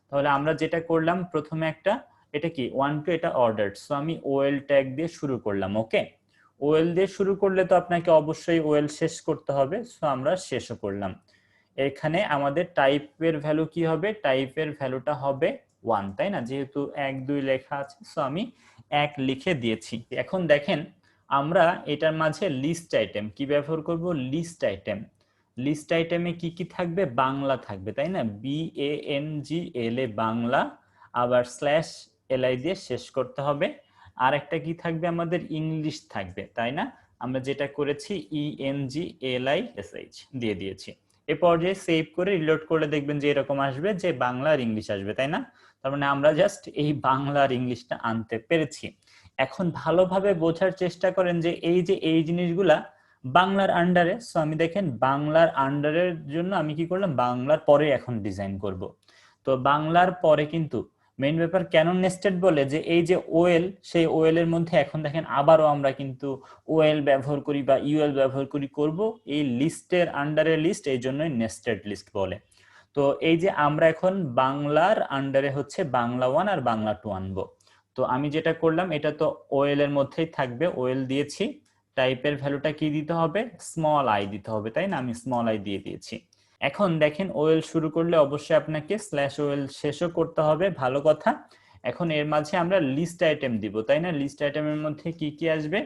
তাহলে আমরা যেটা করলাম, প্রথমে একটা, এটা কি 1 2, এটা অর্ডার্ড। সো আমি ওএল ট্যাগ দিয়ে শুরু করলাম। ওকে, ওএল দিয়ে শুরু করলে তো আপনাকে অবশ্যই ওএল শেষ করতে হবে, সো আমরা শেষও করলাম। এখানে আমাদের টাইপের ভ্যালু কি হবে, টাইপের ভ্যালুটা হবে 1, তাই না? যেহেতু 1 2 লেখা আছে, সো আমি 1 লিখে দিয়েছি। এখন দেখেন আমরা এটার মাঝে লিস্ট আইটেম কি ব্যবহার করব, লিস্ট আইটেম। লিস্ট আইটেমে কি কি থাকবে, বাংলা থাকবে, তাই না? BANGL এ বাংলা, আবার স্ল্যাশ এলআই দিয়ে শেষ করতে হবে। আর একটা কি থাকবে, আমাদের ইংলিশ থাকবে, তাই না? আমরা যেটা করেছি ENGLISH দিয়ে দিয়েছি। এ পর্যায়ে সেভ করে রিলোড করলে দেখবেন যে এরকম আসবে যে বাংলা আর ইংলিশ আসবে, তাই না? তার মানে আমরা জাস্ট এই বাংলা আর ইংলিশটা আনতে পেরেছি। এখন ভালোভাবে বোঝার চেষ্টা করেন যে এই জিনিসগুলা বাংলার আন্ডারে। সো আমি দেখেন বাংলার আন্ডারের জন্য আমি কি করলাম, বাংলার পরে এখন ডিজাইন করব। তো বাংলার পরে কিন্তু মেইন ব্যাপার কেন নেস্টেড বলে, যে এই যে ওএল, সেই ওএল এর মধ্যে এখন দেখেন আবারও আমরা কিন্তু ওএল ব্যবহার করি বা ইউএল ব্যবহার করি করব এই লিস্টের আন্ডারে লিস্ট, এই জন্যই নেস্টেড লিস্ট বলে। তো এই যে আমরা এখন বাংলার আন্ডারে হচ্ছে বাংলা 1 আর বাংলা 2 আনবো। তো আমি যেটা করলাম, এটা তো ওএল এর মধ্যেই থাকবে, ওএল দিয়েছি, টাইপের ভ্যালুটা কি দিতে হবে, স্মল আই দিতে হবে, তাই না? আমি স্মল আই দিয়ে দিয়েছি। এখন দেখেন ওএল শুরু করলে অবশ্যই আপনাকে স্ল্যাশ ওএল শেষও করতে হবে, ভালো কথা। এখন এর মাঝে আমরা লিস্ট আইটেম দিব, তাই না? লিস্ট আইটেমের মধ্যে কি কি আসবে,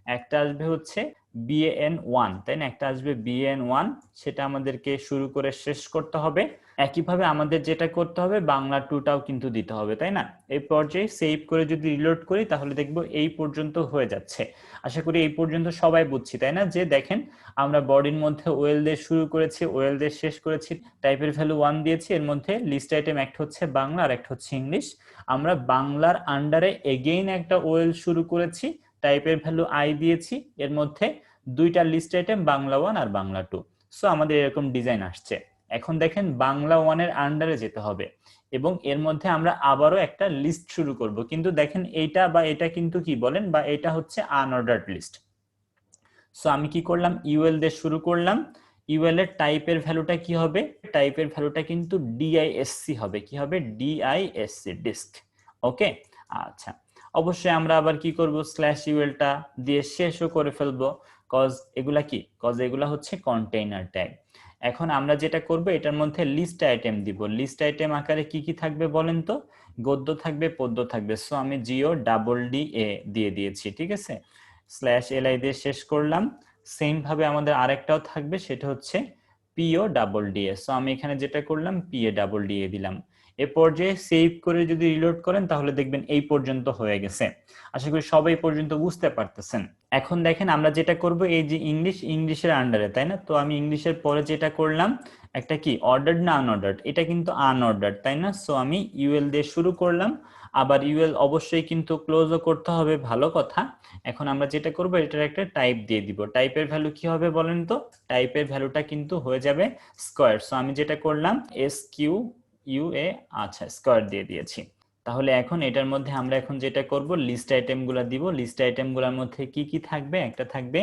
একটা আসবে হচ্ছে BAN1, তাই না? একটা আসবে BAN1, সেটা আমাদেরকে শুরু করে শেষ করতে হবে। একইভাবে আমাদের যেটা করতে হবে, বাংলা 2টাও কিন্তু দিতে হবে, তাই না? এই পর্যায়ে সেভ করে যদি রিলোড করি তাহলে দেখবো এই পর্যন্ত হয়ে যাচ্ছে। আশা করি এই পর্যন্ত সবাই বুঝছি, তাই না? যে দেখেন আমরা বডির মধ্যে ওয়েল দিয়ে শুরু করেছি, ওয়েল দিয়ে শেষ করেছি, টাইপের ভ্যালু 1 দিয়েছি, এর মধ্যে লিস্ট আইটেম একটা হচ্ছে বাংলা আর একটা হচ্ছে ইংলিশ। আমরা বাংলার আন্ডারে এগেইন একটা ওয়েল শুরু করেছি, টাইপের ভ্যালু আই দিয়েছি, এর মধ্যে দুইটা লিস্ট আইটেম বাংলা 1 আর বাংলা 2। সো আমাদের এরকম ডিজাইন আসছে। এখন দেখেন বাংলা 1 এর আন্ডারে যেতে হবে এবং এর মধ্যে আমরা আবারও একটা লিস্ট শুরু করব, কিন্তু দেখেন এইটা বা এটা কিন্তু কি বলেন, বা এটা হচ্ছে আনঅর্ডার্ড লিস্ট। সো আমি কি করলাম, ইউএল দিয়ে শুরু করলাম। ইউএল এর টাইপের ভ্যালুটা কি হবে, টাইপের ভ্যালুটা কিন্তু ডিআইএসসি হবে। কি হবে, ডিআইএসসি, ডিস্ক। ওকে, আচ্ছা। অবশ্যই আমরা আবার কি করব, স্ল্যাশ ইউএলটা দিয়ে শেষও করে ফেলবো, কজ এগুলা কি, কজ এগুলা হচ্ছে কন্টেইনার ট্যাগ। এখন আমরা যেটা করব, এটার মধ্যে লিস্ট আইটেম দিব। লিস্ট আইটেম আকারে কি কি থাকবে বলেন তো, গদ্য থাকবে, পদ্য থাকবে। সো আমি জিও ডাবল ডি এ দিয়ে দিয়েছি, ঠিক আছে? স্ল্যাশ এলআই দিয়ে শেষ করলাম। সেম ভাবে আমাদের আরেকটাও থাকবে, সেটা হচ্ছে পিও ডাবল ডিএ। সো আমি এখানে যেটা করলাম, পিএ ডাবল ডিএ দিলাম। এ পর্যায়ে সেভ করে যদি রিলোড করেন তাহলে দেখবেন এই পর্যন্ত হয়ে গেছে। আশা করি সবাই পর্যন্ত বুঝতে পারতেছেন। এখন দেখেন আমরা যেটা করব, এই যে ইংলিশ, ইংলিশের আন্ডারে, তাই না? তো আমি ইংলিশের পরে যেটা করলাম, একটা কি অর্ডার্ড না আনঅর্ডার্ড, এটা কিন্তু আনঅর্ডার্ড, তাই না? সো আমি ইউএল দিয়ে শুরু করলাম, আবার ইউএল অবশ্যই কিন্তু ক্লোজও করতে হবে, ভালো কথা। এখন আমরা যেটা করব, এটার একটা টাইপ দিয়ে দিব। টাইপের ভ্যালু কি হবে বলেন তো, টাইপের ভ্যালুটা কিন্তু হয়ে যাবে স্কোয়ার। সো আমি যেটা করলাম, SQUA, আচ্ছা, স্কোয়ার দিয়ে দিয়েছি। তাহলে এখন এটার মধ্যে আমরা এখন যেটা করব, লিস্ট আইটেম গুলা দিব। লিস্ট আইটেম গুলার মধ্যে কি কি থাকবে, একটা থাকবে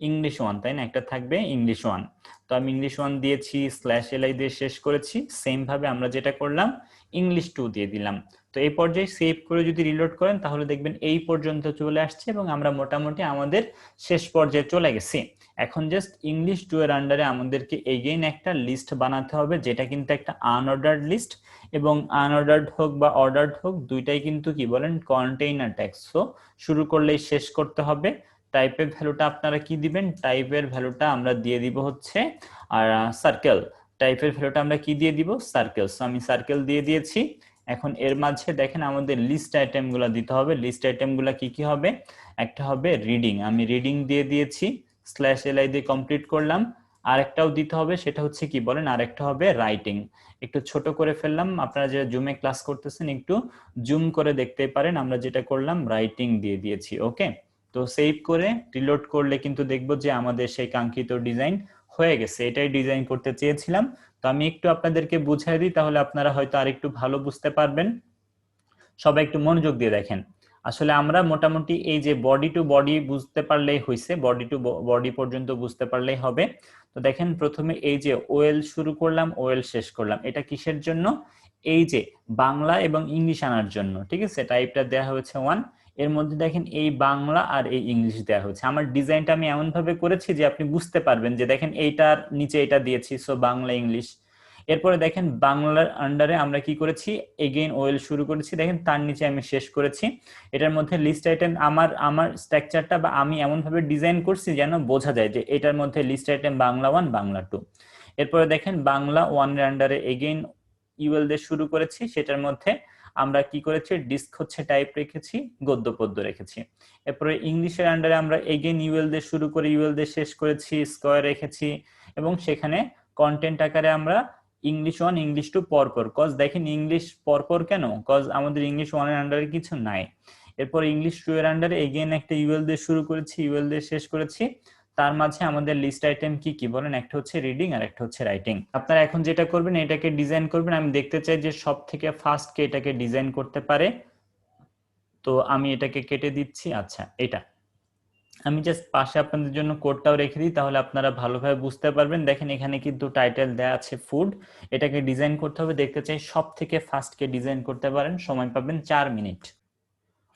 ইংলিশ 1, তাই না? একটা থাকবে ইংলিশ 1। তো আমি ইংলিশ 1 দিয়েছি, স্ল্যাশ এলআই দিয়ে শেষ করেছি। সেম ভাবে আমরা যেটা করলাম, ইংলিশ 2 দিয়ে দিলাম। তো এই পর্যায়ে সেভ করে যদি রিলোড করেন তাহলে দেখবেন এই পর্যন্ত চলে আসছে এবং আমরা মোটামুটি আমাদের শেষ পর্যায়ে চলে গেছি। এখন জাস্ট ইংলিশ 2 এর আন্ডারে আমাদেরকে এগেইন একটা লিস্ট বানাতে হবে, যেটা কিন্তু একটা আনঅর্ডার্ড লিস্ট, এবং আনঅর্ডার্ড হোক বা অর্ডার্ড হোক দুইটাই কিন্তু কি বলেন, কন্টেইনার ট্যাগ। সো শুরু করলেই শেষ করতে হবে। টাইপের ভ্যালুটা আপনারা কি দিবেন, টাইপের ভ্যালুটা আমরা দিয়ে দিব হচ্ছে আর সার্কেল। টাইপের ভ্যালুটা আমরা কি দিয়ে দিব, সার্কেল। সো আমি সার্কেল দিয়ে দিয়েছি। এখন এর মাঝে দেখেন আমাদের লিস্ট আইটেম গুলা দিতে হবে। লিস্ট আইটেম গুলা কি কি হবে, একটা হবে রিডিং, আমি রিডিং দিয়ে দিয়েছি, স্ল্যাশ এলআই দিয়ে কমপ্লিট করলাম। আরেকটাও দিতে হবে, সেটা হচ্ছে কি বলেন, আরেকটা হবে রাইটিং। একটু ছোট করে ফেললাম, আপনারা যে জুমে ক্লাস করতেছেন একটু জুম করে দেখতে পারেন। আমরা যেটা করলাম, রাইটিং দিয়ে দিয়েছি। ওকে, তো সেভ করে রিলোড করলে কিন্তু দেখবো যে আমাদের সেই কাঙ্ক্ষিত ডিজাইন হয়ে গেছে। এটাই ডিজাইন করতে চেয়েছিলাম। তো আমি একটু আপনাদেরকে বুঝাই দিই, তাহলে আপনারা হয়তো আরেকটু ভালো বুঝতে পারবেন। সবাই একটু মনোযোগ দিয়ে দেখেন। আসলে আমরা মোটামুটি এই যে বডি টু বডি বুঝতে পারলেই হয়েছে, বডি টু বডি পর্যন্ত বুঝতে পারলেই হবে। তো দেখেন প্রথমে এই যে ওয়েল শুরু করলাম, ওয়েল শেষ করলাম, এটা কিসের জন্য, এই যে বাংলা এবং ইংলিশ আনার জন্য, ঠিক আছে? টাইপটা দেওয়া হয়েছে 1, এর মধ্যে দেখেন এই বাংলা আর এই ইংলিশ দেওয়া হয়েছে। আমার ডিজাইনটা আমি এমন ভাবে করেছি যে আপনি বুঝতে পারবেন যে দেখেন এইটার নিচে এটা দিয়েছি, সো বাংলা ইংলিশ। এরপরে দেখেন বাংলার আন্ডারে আমরা কি করেছি, এগেইন ওয়েল শুরু করেছি, দেখেন তার নিচে আমি শেষ করেছি। এটার মধ্যে লিস্ট আইটেম আমার স্ট্রাকচারটা বা আমি এমন ভাবে ডিজাইন করছি যেন বোঝা যায় যে এটার মধ্যে লিস্ট আইটেম বাংলা 1, বাংলা 2। এরপরে দেখেন বাংলা 1 এর আন্ডারে এগেইন ইউএল দিয়ে শুরু করেছি, সেটার মধ্যে আমরা কি করেছি, ডিস্ক হচ্ছে টাইপ রেখেছি, গদ্য পদ্য রেখেছি। এরপরে ইংলিশের আন্ডারে আমরা এগেইন ইউএল দিয়ে শুরু করে ইউএল দিয়ে শেষ করেছি, স্কয়ার রেখেছি এবং সেখানে কন্টেন্ট আকারে আমরা ইংলিশ 1 ইংলিশ 2 পরপর, কজ দেখেন ইংলিশ পরপর কেন, কজ আমাদের ইংলিশ 1 এর আন্ডারে কিছু নাই। এরপর ইংলিশ 2 এর আন্ডারে এগেইন একটা ইউএল দিয়ে শুরু করেছি, ইউএল দিয়ে শেষ করেছি। তার মাঝে আমাদের লিস্ট আইটেম কি কি বলেন, একটা হচ্ছে রিডিং আর একটা হচ্ছে রাইটিং। আপনারা এখন যেটা করবেন এটাকে ডিজাইন করবেন। আমি দেখতে চাই যে সব থেকে ফার্স্ট কে এটাকে ডিজাইন করতে পারে। তো আমি এটাকে কেটে দিচ্ছি। আচ্ছা, এটা আমি জাস্ট পাশে আপনাদের জন্য কোডটাও রেখে দিই, তাহলে আপনারা ভালোভাবে বুঝতে পারবেন। দেখেন এখানে কিন্তু টাইটেল দেয়া আছে ফুড, এটাকে ডিজাইন করতে হবে। দেখতে চাই সব থেকে ফার্স্ট কে ডিজাইন করতে পারেন, সময় পাবেন 4 মিনিট।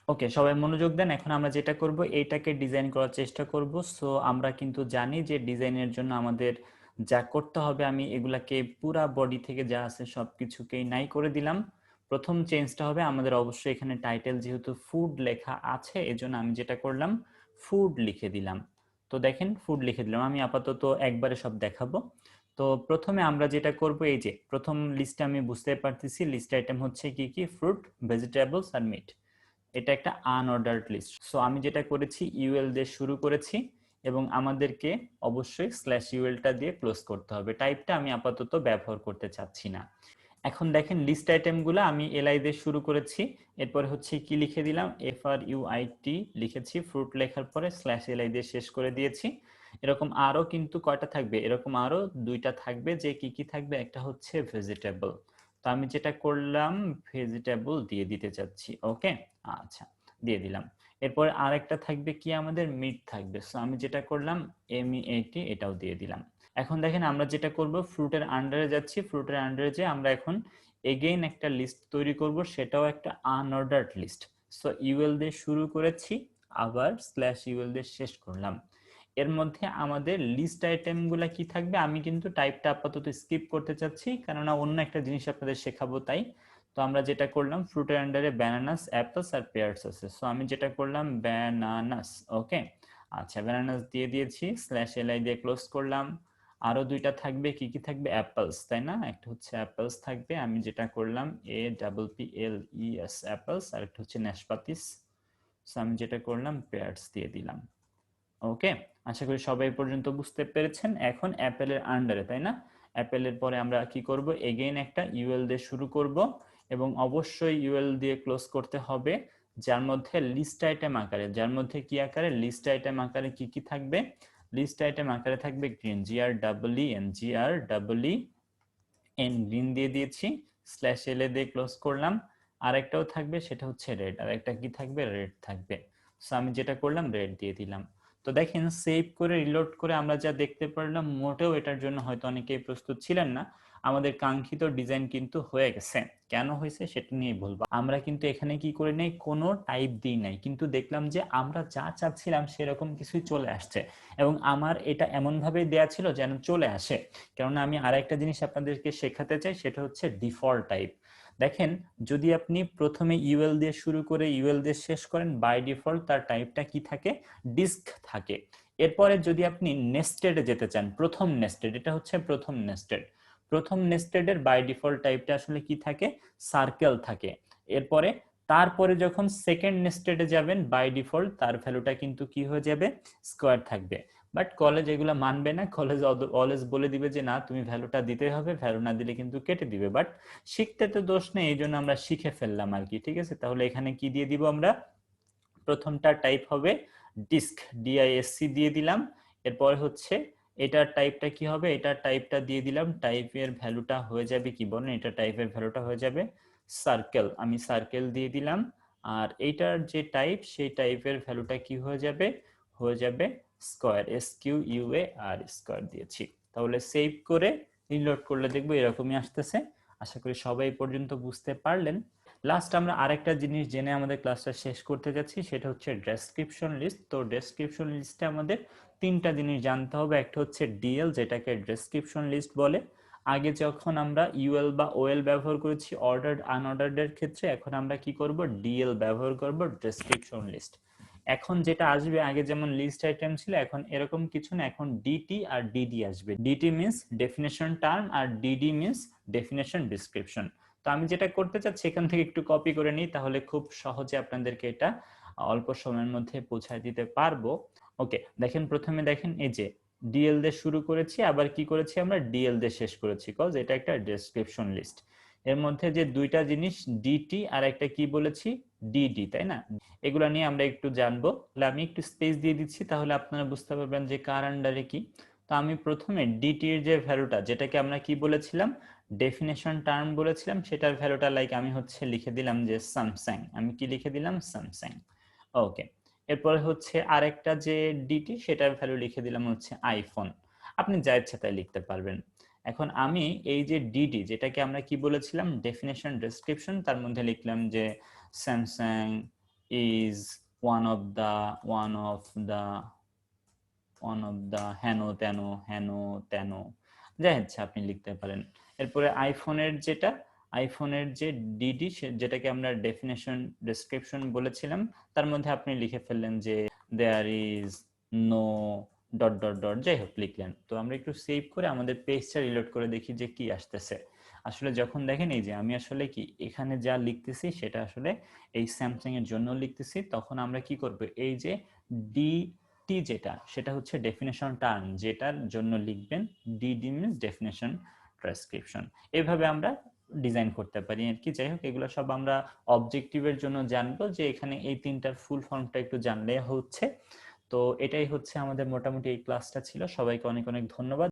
ওকে, সবাই মনোযোগ দেন। এখন আমরা যেটা করব এইটাকে ডিজাইন করার চেষ্টা করব। সো আমরা কিন্তু জানি যে ডিজাইনের জন্য আমাদের যা করতে হবে, আমি এগুলাকে পুরা বডি থেকে যা আছে সবকিছুকেই নাই করে দিলাম। প্রথম চেঞ্জটা হবে আমাদের অবশ্যই এখানে টাইটেল যেহেতু ফুড লেখা আছে, এজন্য আমি যেটা করলাম ফুড লিখে দিলাম। তো দেখেন ফুড লিখে দিলাম। আমি আপাতত একবারে সব দেখাবো। তো প্রথমে আমরা যেটা করব, এই যে প্রথম লিস্টে আমি বুঝতে পারতেছি লিস্ট আইটেম হচ্ছে কি কি, ফ্রুট, ভেজিটেবলস আর মিট। এটা একটা আনঅর্ডার্ড লিস্ট। সো আমি যেটা করেছি ইউএল দিয়ে শুরু করেছি এবং আমাদেরকে অবশ্যই স্ল্যাশ ইউএলটা দিয়ে ক্লোজ করতে হবে। টাইপটা আমি আপাতত ব্যবহার করতে চাচ্ছি না। এখন দেখেন লিস্ট আইটেমগুলো আমি এলআই দিয়ে শুরু করেছি, এরপরে হচ্ছে কি লিখে দিলাম, FRUIT লিখেছি, ফ্রুট লেখার পরে স্ল্যাশ এলআই দিয়ে শেষ করে দিয়েছি। এরকম আরো কিন্তু কয়টা থাকবে, এরকম আরো দুইটা থাকবে, যে কি কি থাকবে, একটা হচ্ছে ভেজিটেবল। তো আমি যেটা করলাম ভেজিটেবল দিয়ে দিতে চাচ্ছি। ওকে, আচ্ছা দিয়ে দিলাম। এরপর আরেকটা থাকবে কি, আমাদের মিট থাকবে। সো আমি যেটা করলাম MEAT এটাও দিয়ে দিলাম। এখন দেখেন আমরা যেটা করব, ফ্রুটের আন্ডারে যাচ্ছি, ফ্রুটের আন্ডারে যে আমরা এখন এগেইন একটা লিস্ট তৈরি করব, সেটাও একটা আনঅর্ডার্ড লিস্ট। সো ইউএল দিয়ে শুরু করেছি, আবার স্ল্যাশ ইউএল দিয়ে শেষ করলাম। এর মধ্যে আমাদের লিস্ট আইটেমগুলো কি থাকবে, আমি কিন্তু টাইপটা আপাতত স্কিপ করতে চাচ্ছি, কেননা অন্য একটা জিনিস আপনাদের শেখাবো তাই। তো আমরা যেটা করলাম ফ্রুটের আন্ডারে ব্যানানাস, অ্যাপলস আর পেয়ারস আছে। সো আমি যেটা করলাম ব্যানানাস। ওকে, আচ্ছা ব্যানানাস দিয়ে দিয়েছি, স্ল্যাশ এলআই দিয়ে ক্লোজ করলাম। আরো দুইটা থাকবে, কি কি থাকবে, অ্যাপলস, তাই না? একটা হচ্ছে অ্যাপলস থাকবে, আমি যেটা করলাম APPLES অ্যাপলস, আর একটা হচ্ছে ন্যাশপাতিস। সো আমি যেটা করলাম পেয়ারস দিয়ে দিলাম। ওকে, আশা করি সবাই পর্যন্ত বুঝতে পেরেছেন। এখন অ্যাপেলের আন্ডারে, তাই না? অ্যাপেলের পরে আমরা কি করব, এগেইন একটা ইউএল দিয়ে শুরু করব এবং অবশ্যই ইউএল দিয়ে ক্লোজ করতে হবে, যার মধ্যে লিস্ট আইটেম আকারে, যার মধ্যে কি আকারে, লিস্ট আইটেম আকারে কি কি থাকবে, লিস্ট আইটেম আকারে থাকবে গ্রিন, GREEN গ্রিন দিয়ে দিয়েছি, স্ল্যাশ এল এ দিয়ে ক্লোজ করলাম। আরেকটাও থাকবে, সেটা হচ্ছে রেড, আর একটা কি থাকবে, রেড থাকবে। সো আমি যেটা করলাম রেড দিয়ে দিলাম। তো দেখেন সেভ করে রিলোড করে আমরা যা দেখতে পারলাম, মোটেও এটার জন্য হয়তো অনেকেই প্রস্তুত ছিলেন না। আমাদের কাঙ্ক্ষিত ডিজাইন কিন্তু হয়ে গেছে। কেন হয়েছে সেটা নিয়ে বলবো। আমরা কিন্তু এখানে কি করে নাই, কোনো টাইপ দিই নাই, কিন্তু দেখলাম যে আমরা যা চাচ্ছিলাম সেরকম কিছুই চলে আসছে, এবং আমার এটা এমন ভাবে দেয়া ছিল যেন চলে আসে। কেননা আমি আরেকটা জিনিস আপনাদেরকে শেখাতে চাই, সেটা হচ্ছে ডিফল্ট টাইপ। দেখেন যদি আপনি প্রথমে ইউএল দিয়ে শুরু করে ইউএল দিয়ে শেষ করেন, বাই ডিফল্ট তার টাইপটা কি থাকে, ডিস্ক থাকে। এরপরে যদি আপনি নেস্টেডে যেতে চান, প্রথম নেস্টেড, এটা হচ্ছে প্রথম নেস্টেড, প্রথম নেস্টেডের বাই ডিফল্ট টাইপটা আসলে কি থাকে, সার্কেল থাকে। এরপরে তারপরে যখন সেকেন্ড নেস্টেডে যাবেন, বাই ডিফল্ট তার ভ্যালুটা কিন্তু কি হয়ে যাবে, স্কোয়ার থাকবে। বাট কলেজ এগুলা মানবে না, কলেজ অলওয়েজ বলে দিবে যে না তুমি ভ্যালুটা দিতে হবে, ভ্যালু না দিলে কিন্তু কেটে দিবে। বাট শিখতে তো দোষ নেই, এই জন্য আমরা শিখে ফেললাম আর কি। ঠিক আছে, তাহলে এখানে কি দিয়ে দিব আমরা, প্রথমটা টাইপ হবে ডিস্ক, DISC দিয়ে দিলাম। এরপরে হচ্ছে এটার টাইপটা কি হবে, এটার টাইপটা দিয়ে দিলাম, টাইপের ভ্যালুটা হয়ে যাবে কি বলেন, এটা টাইপের ভ্যালুটা হয়ে যাবে সার্কেল, আমি সার্কেল দিয়ে দিলাম। আর এইটার যে টাইপ, সেই টাইপের ভ্যালুটা কি হয়ে যাবে, হয়ে যাবে স্কোয়ার, SQUAR স্কোয়ার দিয়েছি। তাহলে সেভ করে রিলোড করলে দেখবো এরকমই আসতেছে। আশা করি সবাই পর্যন্ত বুঝতে পারলেন। লাস্ট আমরা আরেকটা জিনিস জেনে আমাদের ক্লাসটা শেষ করতে যাচ্ছি, সেটা হচ্ছে ডেসক্রিপশন লিস্ট। তো ডেসক্রিপশন লিস্টে আমাদের তিনটা জিনিস জানতে হবে। একটা হচ্ছে ডিএল, যেটাকে ডেসক্রিপশন লিস্ট বলে। আগে যখন আমরা ইউএল বা ওএল ব্যবহার করেছি অর্ডার্ড আনঅর্ডার্ড এর ক্ষেত্রে, এখন আমরা কি করব, ডিএল ব্যবহার করব, ডেসক্রিপশন লিস্ট। এখন যেটা আসবে, আগে যেমন লিস্ট আইটেম ছিল, এখন এরকম কিছু না, এখন ডিটি আর ডিডি আসবে। ডিটি মিন্স ডেফিনেশন টার্ম আর ডিডি মিন্স ডেফিনেশন ডিসক্রিপশন। তো আমি যেটা করতে চাচ্ছি এখান থেকে একটু কপি করে নিই, তাহলে খুব সহজে আপনাদেরকে এটা অল্প সময়ের মধ্যে পৌঁছায় দিতে পারবো। ওকে, দেখেন প্রথমে দেখেন এই যে ডিএল দিয়ে শুরু করেছি, আবার কি করেছি আমরা ডিএল দিয়ে শেষ করেছি, কজ এটা একটা ডেসক্রিপশন লিস্ট। এর মধ্যে যে দুইটা জিনিস ডিটি আর একটা কি বলেছি ডিডি, তাই না? এগুলা নিয়ে আমরা একটু জানবো। তাহলে আমি একটু স্পেস দিয়ে দিচ্ছি, তাহলে আপনারা বুঝতে পারবেন যে কার আন্ডারে কি। তো আমি প্রথমে ডিটি এর যে ভ্যালুটা, যেটাকে আমরা কি বলেছিলাম ডেফিনেশন টার্ম বলেছিলাম, সেটার ভ্যালুটা লাইক আমি হচ্ছে লিখে দিলাম যে স্যামসাং। আমি কি লিখে দিলাম স্যামসাং। ওকে। এরপরে হচ্ছে আরেকটা যে ডিটি, সেটার ভ্যালু লিখে দিলাম হচ্ছে আইফোন। আপনি যা ইচ্ছা তাই লিখতে পারবেন। এখন আমি এই যে ডিডি, যেটাকে আমরা কি বলেছিলাম ডেফিনেশন ডেসক্রিপশন, তার মধ্যে লিখলাম যে Samsung is one of the one of the one of the হেনো তেনো, যা ইচ্ছা আপনি লিখতে পারেন। এরপরে আইফোনের যে ডিডি, যেটাকে আমরা ডেফিনেশন ডেসক্রিপশন বলেছিলাম, তার মধ্যে আপনি লিখে ফেললেন যে there is no dot dot dot, যাই হোক লিখলেন। তো আমরা একটু সেভ করে আমাদের পেজটা রিলোড করে দেখি যে কি আসতেছে। আসলে যখন দেখেন এই যে আমি আসলে কি এখানে যা লিখতেছি সেটা আসলে এই স্যামসাং এর জন্য লিখতেছি, তখন আমরা কি করব, এই যে ডি টি যেটা, সেটা হচ্ছে ডেফিনেশন টার্ম, যেটার জন্য লিখবেন ডিডি মিনস ডেফিনেশন ট্রান্সক্রিপশন। এইভাবে আমরা ডিজাইন করতে পারি আর কি। যাই হোক, এগুলো সব আমরা অবজেক্টিভের জন্য জানবো, যে এখানে এই তিনটার ফুল ফর্মটা একটু জানলে হচ্ছে। তো এটাই হচ্ছে আমাদের মোটামুটি এই ক্লাসটা ছিল। সবাইকে অনেক অনেক ধন্যবাদ।